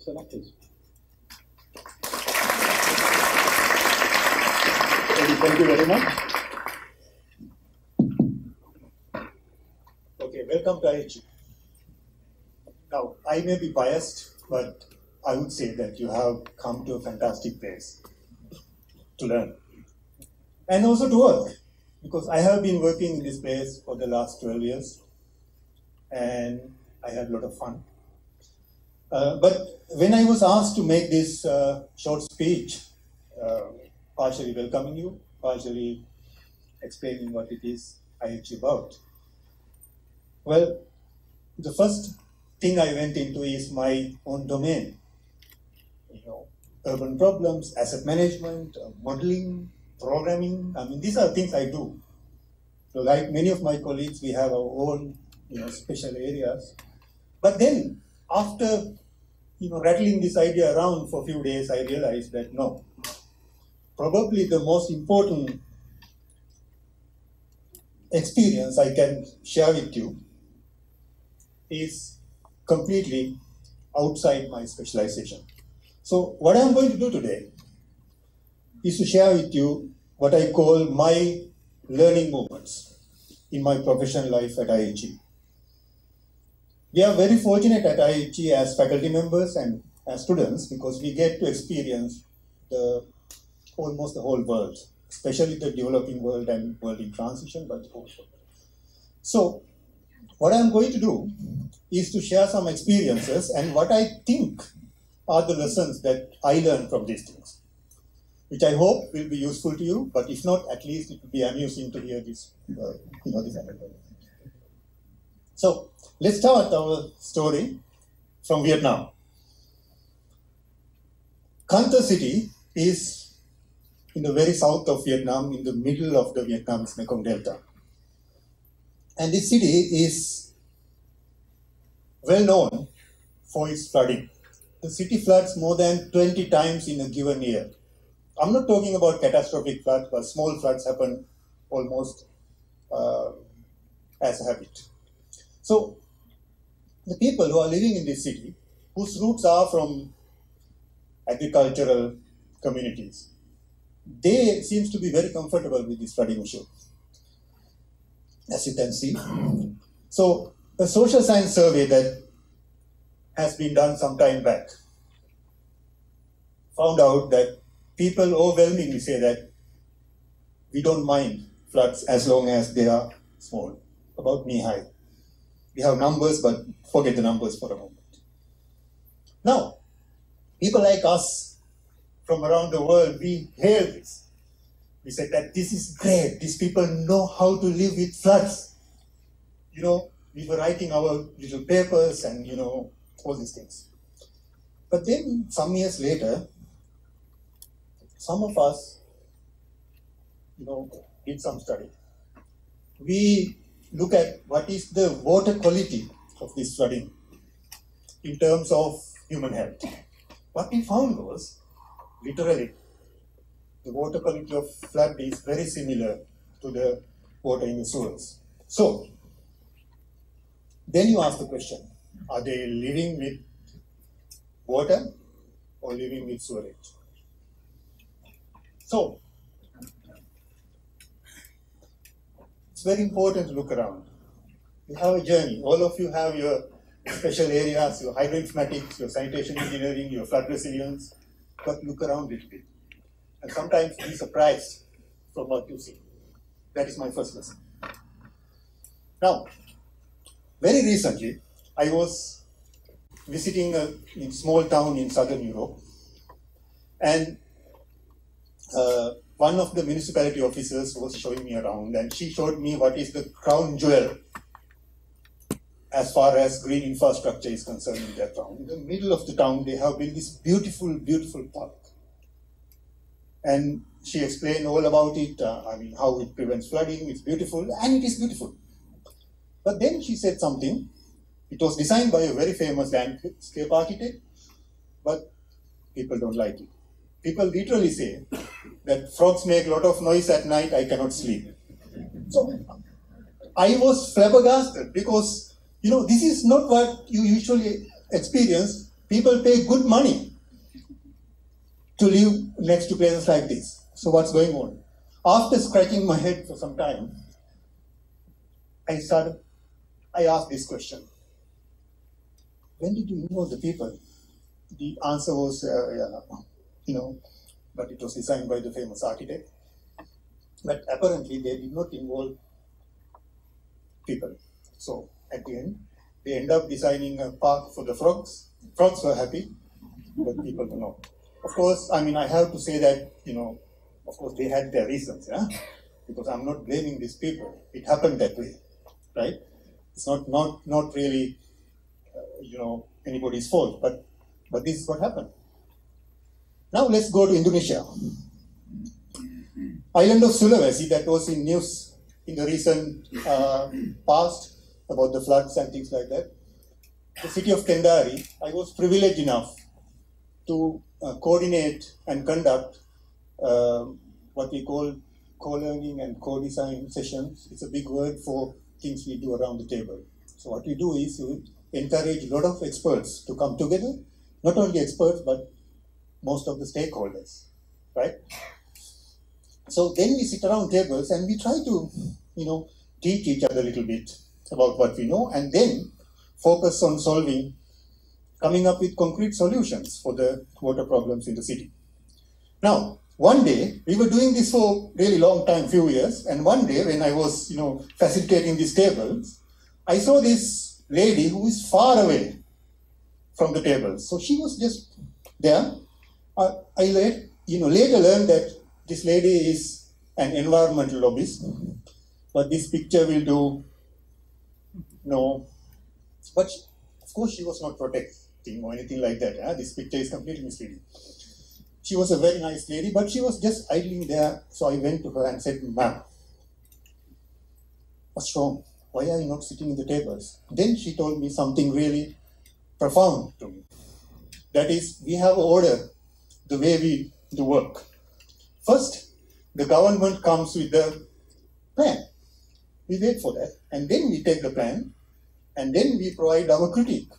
Assela, please. Thank you very much. Okay, welcome to IHE. Now, I may be biased, but I would say that you have come to a fantastic place to learn and also to work, because I have been working in this place for the last 12 years and I had a lot of fun. But when I was asked to make this short speech, partially welcoming you, partially explaining what it is IHE about, well, the first thing I went into is my own domain. Urban problems, asset management, modeling, programming. I mean, these are things I do. So like many of my colleagues, we have our own, special areas. But then after, rattling this idea around for a few days, I realized that no, probably the most important experience I can share with you is completely outside my specialization. So what I'm going to do today is to share with you what I call my learning moments in my professional life at IHE. We are very fortunate at IHE as faculty members and as students because we get to experience almost the whole world, especially the developing world and world in transition, but also. So what I'm going to do is to share some experiences and what I think are the lessons that I learned from these things, which I hope will be useful to you, but if not, at least it will be amusing to hear this, this anecdote. So let's start our story from Vietnam. Can Tho city is in the very south of Vietnam, in the middle of the Vietnamese Mekong Delta. And this city is well known for its flooding. The city floods more than 20 times in a given year. I'm not talking about catastrophic floods, but small floods happen almost as a habit. So the people who are living in this city, whose roots are from agricultural communities, they seem to be very comfortable with this flooding issue, as you can see. So a social science survey that has been done some time back found out that people overwhelmingly say that we don't mind floods as long as they are small, about knee-high. We have numbers, but forget the numbers for a moment. Now, people like us from around the world, we hail this. We said that this is great. These people know how to live with floods. We were writing our little papers and, all these things. But then some years later, some of us, did some study. We look at what is the water quality of this flooding in terms of human health. What we found was, literally, the water quality of flood is very similar to the water in the sewers. So, then you ask the question, are they living with water or living with sewerage? So, it's very important to look around. You have a journey. All of you have your special areas, your hydroinformatics, your sanitation engineering, your flood resilience, but look around a little bit. And sometimes be surprised from what you see. That is my first lesson. Now, very recently, I was visiting a small town in southern Europe, and one of the municipality officers was showing me around, and she showed me what is the crown jewel as far as green infrastructure is concerned in their town. In the middle of the town, they have built this beautiful, beautiful park. And she explained all about it, how it prevents flooding, it's beautiful, and it is beautiful. But then she said something. It was designed by a very famous landscape architect, but people don't like it. People literally say that frogs make a lot of noise at night, I cannot sleep. So I was flabbergasted because, this is not what you usually experience. people pay good money to live next to places like this. So what's going on? After scratching my head for some time, I asked this question. When did you involve the people? The answer was, but it was designed by the famous architect. But apparently they did not involve people. So at the end, they end up designing a park for the frogs. Frogs were happy, but people were not. Of course, I mean, I have to say that, of course they had their reasons, yeah? Because I'm not blaming these people. It happened that way, right? It's not really, anybody's fault, but this is what happened. Now let's go to Indonesia. Island of Sulawesi, that was in news in the recent past about the floods and things like that. The city of Kendari, I was privileged enough to coordinate and conduct what we call co-learning and co-design sessions. It's a big word for things we do around the table. So what we do is we encourage a lot of experts to come together, not only experts, but most of the stakeholders, right? So then we sit around tables and we try to, teach each other a little bit about what we know, and then focus on coming up with concrete solutions for the water problems in the city. Now, one day, we were doing this for a really long time, few years, and one day when I was, facilitating these tables, I saw this lady who is far away from the tables. So she was just there. I later learned that this lady is an environmental lobbyist, but this picture will do no. But of course, she was not protecting or anything like that. This picture is completely misleading. She was a very nice lady, but she was just idling there. So I went to her and said, "Ma'am, what's wrong? Why are you not sitting in the tables?" Then she told me something really profound to me. That is, we have order the way we do work. First, the government comes with the plan. We wait for that, and then we take the plan, and then we provide our critique.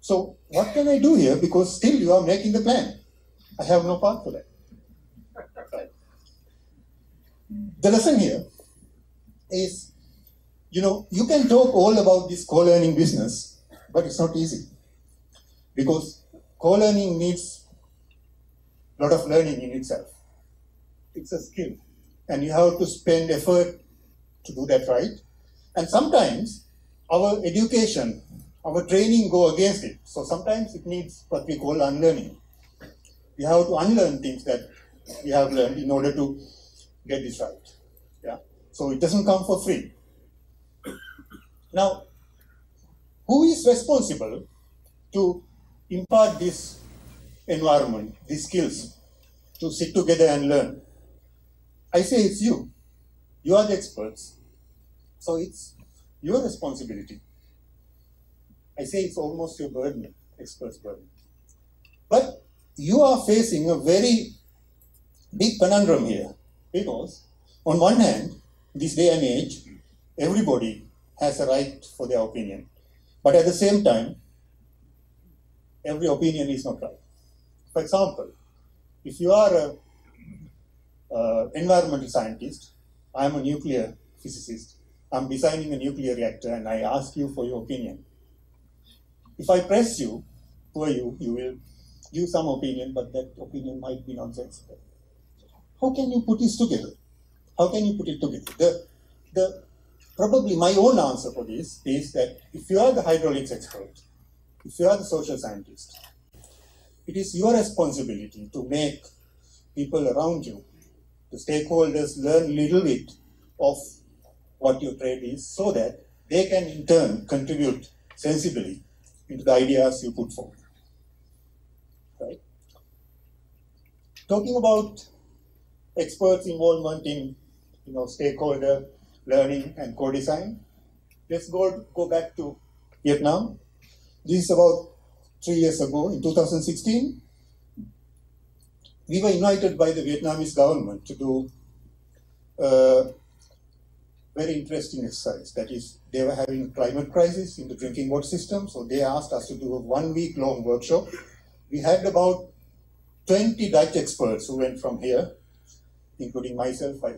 So what can I do here? Because still you are making the plan. I have no part for that. Right. The lesson here is, you can talk all about this co-learning business, but it's not easy. Because co-learning needs a lot of learning in itself. It's a skill, and you have to spend effort to do that right. And sometimes our education, our training go against it. So sometimes it needs what we call unlearning. We have to unlearn things that we have learned in order to get this right. Yeah. So it doesn't come for free. Now, who is responsible to impart this environment, these skills, to sit together and learn? I say it's you. You are the experts. So it's your responsibility. I say it's almost your burden, expert's burden. But you are facing a very big conundrum here, because on one hand, this day and age, everybody has a right for their opinion. But at the same time, every opinion is not right. For example, if you are an environmental scientist, I am a nuclear physicist, I'm designing a nuclear reactor, and I ask you for your opinion. If I press you, poor you will give some opinion, but that opinion might be nonsensical. How can you put this together? How can you put it together? Probably my own answer for this is that if you are the hydraulics expert, if you are the social scientist, it is your responsibility to make people around you, the stakeholders, learn a little bit of what your trade is, so that they can in turn contribute sensibly into the ideas you put forward. Right? Talking about experts' involvement in stakeholder learning and co-design, let's go back to Vietnam. This is about 3 years ago, in 2016. We were invited by the Vietnamese government to do very interesting exercise. That is, they were having a climate crisis in the drinking water system, so they asked us to do a 1 week long workshop. We had about 20 Dutch experts who went from here, including myself. I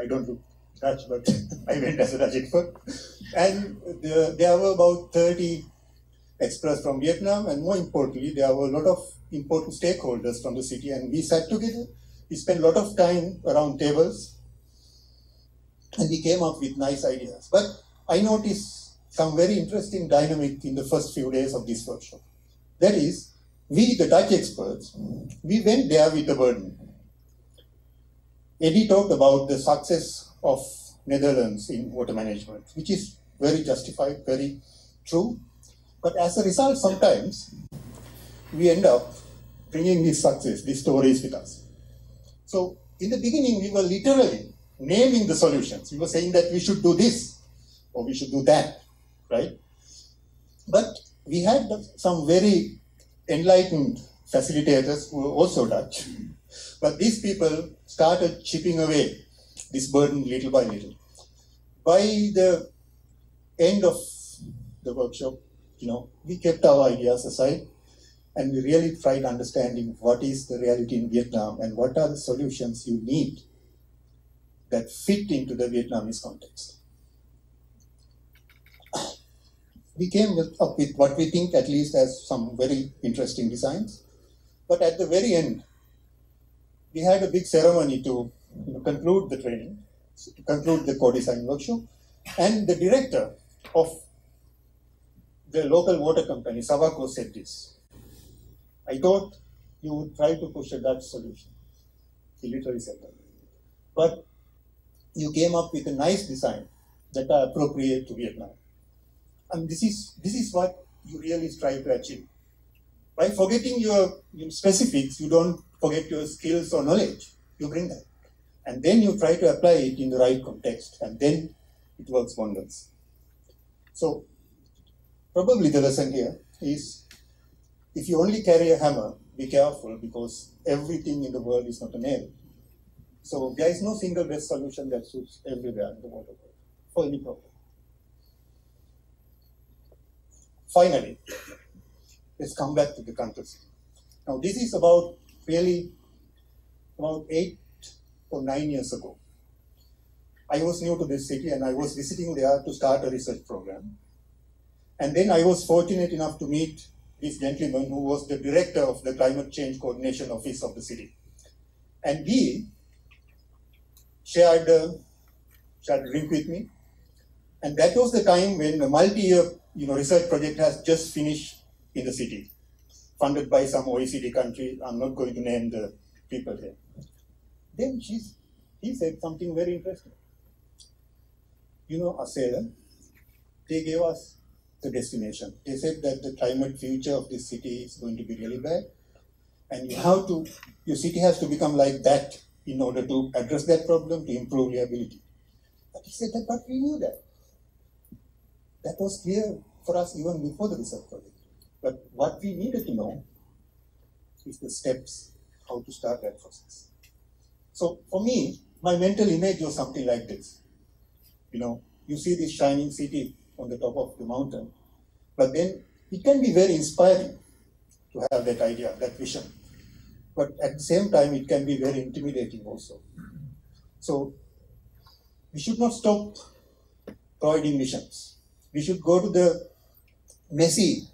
don't look Dutch, but I went as a Dutch expert. And there were about 30 experts from Vietnam, and more importantly, there were a lot of important stakeholders from the city, and we sat together. We spent a lot of time around tables, and we came up with nice ideas. But I noticed some very interesting dynamic in the first few days of this workshop. That is, we, the Dutch experts, we went there with a burden. Eddy talked about the success of Netherlands in water management, which is very justified, very true. But as a result, sometimes we end up bringing this success, these stories with us. So in the beginning, we were literally naming the solutions. We were saying that we should do this or we should do that, right? But we had some very enlightened facilitators who were also Dutch. But these people started chipping away this burden little by little. By the end of the workshop, we kept our ideas aside and we really tried understanding what is the reality in Vietnam and what are the solutions you need that fit into the Vietnamese context. We came up with what we think at least as some very interesting designs. But at the very end, we had a big ceremony to conclude the training, to conclude the co-design workshop. And the director of the local water company, Savaco, said this: I thought you would try to push a Dutch solution. He literally said that. But you came up with a nice design that are appropriate to Vietnam. And this is what you really strive to achieve. By forgetting your specifics, you don't forget your skills or knowledge. You bring that. And then you try to apply it in the right context, and then it works wonders. So probably the lesson here is, if you only carry a hammer, be careful, because everything in the world is not a nail. So there is no single best solution that suits everywhere in the water world for any problem. Finally, let's come back to the country. Now this is about 8 or 9 years ago. I was new to this city and I was visiting there to start a research program. And then I was fortunate enough to meet this gentleman who was the director of the Climate Change Coordination Office of the city. And he shared a drink with me. And that was the time when a multi-year research project has just finished in the city, funded by some OECD country. I'm not going to name the people here. Then he said something very interesting. Assela, they gave us the destination. They said that the climate future of this city is going to be really bad. And your city has to become like that in order to address that problem, to improve reliability. But he said that, but we knew that. That was clear for us even before the research project. But what we needed to know is the steps, how to start that process. So for me, my mental image was something like this. You see this shining city on the top of the mountain, but then it can be very inspiring to have that idea, that vision. But at the same time, it can be very intimidating also. So we should not stop providing visions. We should go to the messy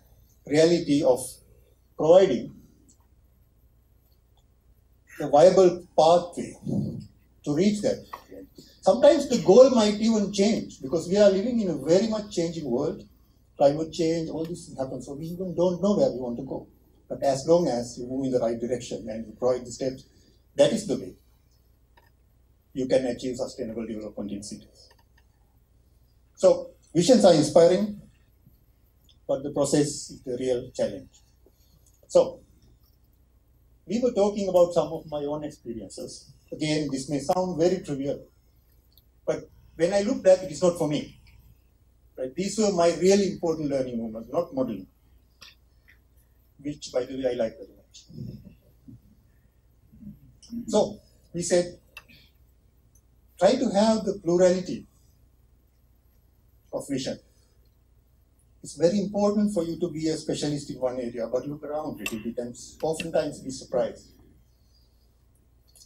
reality of providing a viable pathway to reach that. Sometimes the goal might even change, because we are living in a very much changing world. Climate change, all these things happen, so we even don't know where we want to go. But as long as you move in the right direction and you provide the steps, that is the way you can achieve sustainable development in cities. So visions are inspiring, but the process is the real challenge. So we were talking about some of my own experiences. Again, this may sound very trivial, but when I look back, it is not for me. Right? These were my really important learning moments, not modeling, which, by the way, I like very much. So we said, try to have the plurality of vision. It's very important for you to be a specialist in one area, but look around a little bit and oftentimes be surprised.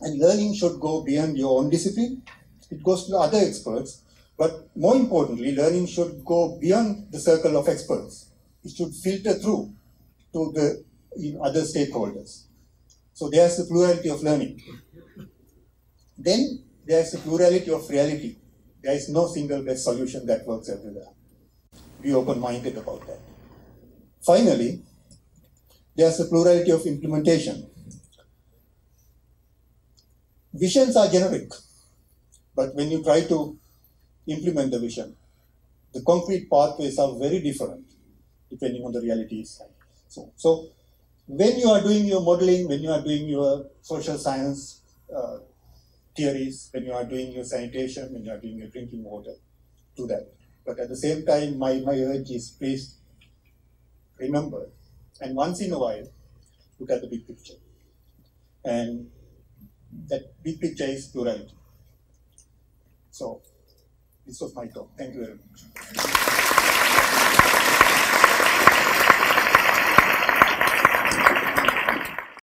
And learning should go beyond your own discipline. It goes to other experts, but more importantly, learning should go beyond the circle of experts. It should filter through to the other stakeholders. So there's the plurality of learning. Then there's the plurality of reality. There is no single best solution that works everywhere. Be open-minded about that. Finally, there's the plurality of implementation. Visions are generic, but when you try to implement the vision, the concrete pathways are very different depending on the realities. So when you are doing your modeling, when you are doing your social science theories, when you are doing your sanitation, when you are doing your drinking water, do that. But at the same time, my urge is please remember, and once in a while, look at the big picture. And that big picture is plurality. So this was my talk. Thank you very much.